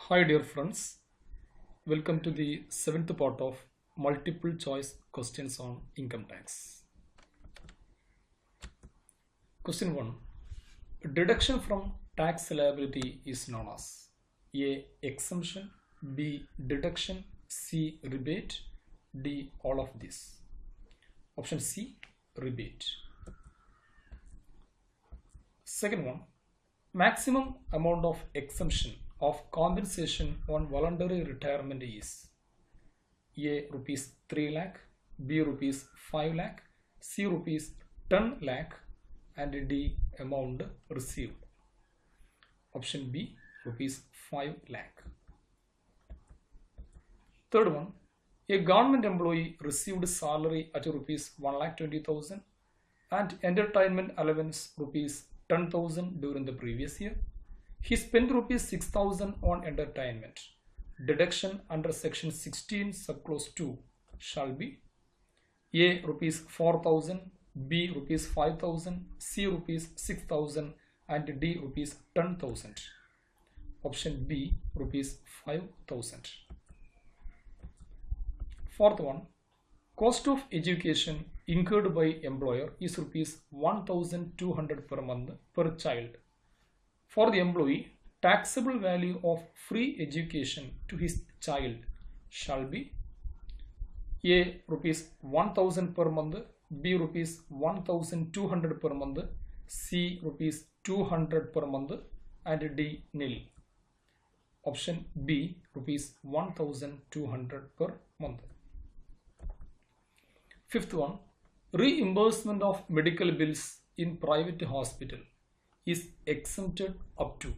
Hi dear friends, welcome to the seventh part of multiple choice questions on income tax. Question 1. Deduction from tax liability is known as A. Exemption, B. Deduction, C. Rebate, D. All of this. Option C. Rebate. Second one. Maximum amount of exemption of compensation on voluntary retirement is A. Rupees 3 lakh, B. Rupees 5 lakh, C. Rupees 10 lakh, and D. Amount received. Option B. Rupees 5 lakh. Third one. A government employee received salary at rupees 1,20,000 and entertainment allowance rupees 10,000 during the previous year. He spent rupees 6,000 on entertainment. Deduction under section 16 subclause 2 shall be A. Rupees 4,000, B. Rupees 5,000, C. Rupees 6,000, and D. Rupees 10,000. Option B. Rupees 5,000. Fourth one. Cost of education incurred by employer is rupees 1,200 per month per child. For the employee, taxable value of free education to his child shall be A. Rupees 1,000 per month, B. Rupees 1,200 per month, C. Rupees 200 per month, and D. nil. Option B. Rupees 1,200 per month. Fifth one. Reimbursement of medical bills in private hospital is exempted up to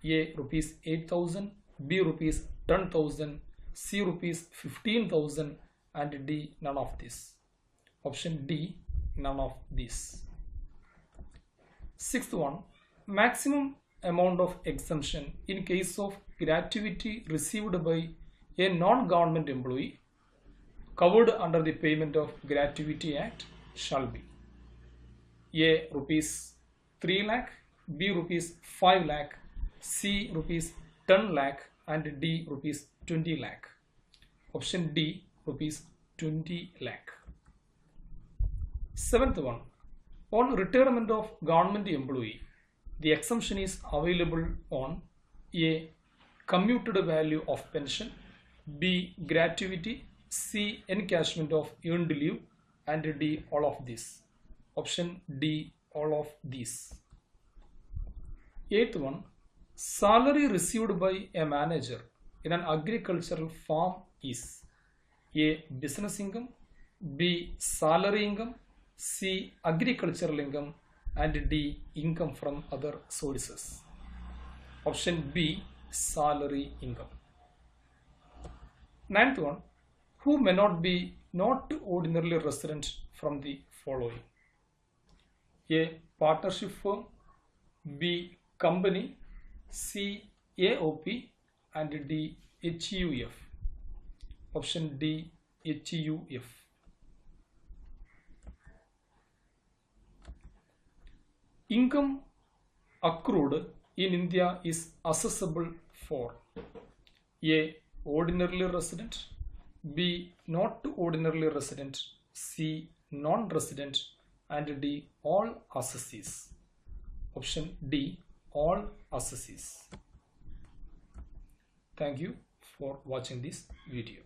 A. Rupees 8,000, B. Rupees 10,000, C. Rupees 15,000, and D. none of this. Option D. None of these. Sixth one. Maximum amount of exemption in case of gratuity received by a non-government employee covered under the Payment of Gratuity Act shall be A. Rupees 3 lakh, B. Rupees 5 lakh, C. Rupees 10 lakh, and D. Rupees 20 lakh. Option D. Rupees 20 lakh. Seventh one. On retirement of government employee, the exemption is available on A. Commuted value of pension, B. Gratuity, C. Encashment of earned leave, and D. all of this. Option D. all of these. Eighth one. Salary received by a manager in an agricultural farm is A. Business income, B. Salary income, C. Agricultural income, and D. Income from other sources. Option B. Salary income. Ninth one. Who may not be not ordinarily resident from the following: A. Partnership firm, B. Company, C. AOP, and D. HUF. Option D. HUF. Income accrued in India is assessable for A. Ordinarily resident, B. Not ordinarily resident, C. Non-resident, and D. All assessees. Option D. All assessees. Thank you for watching this video.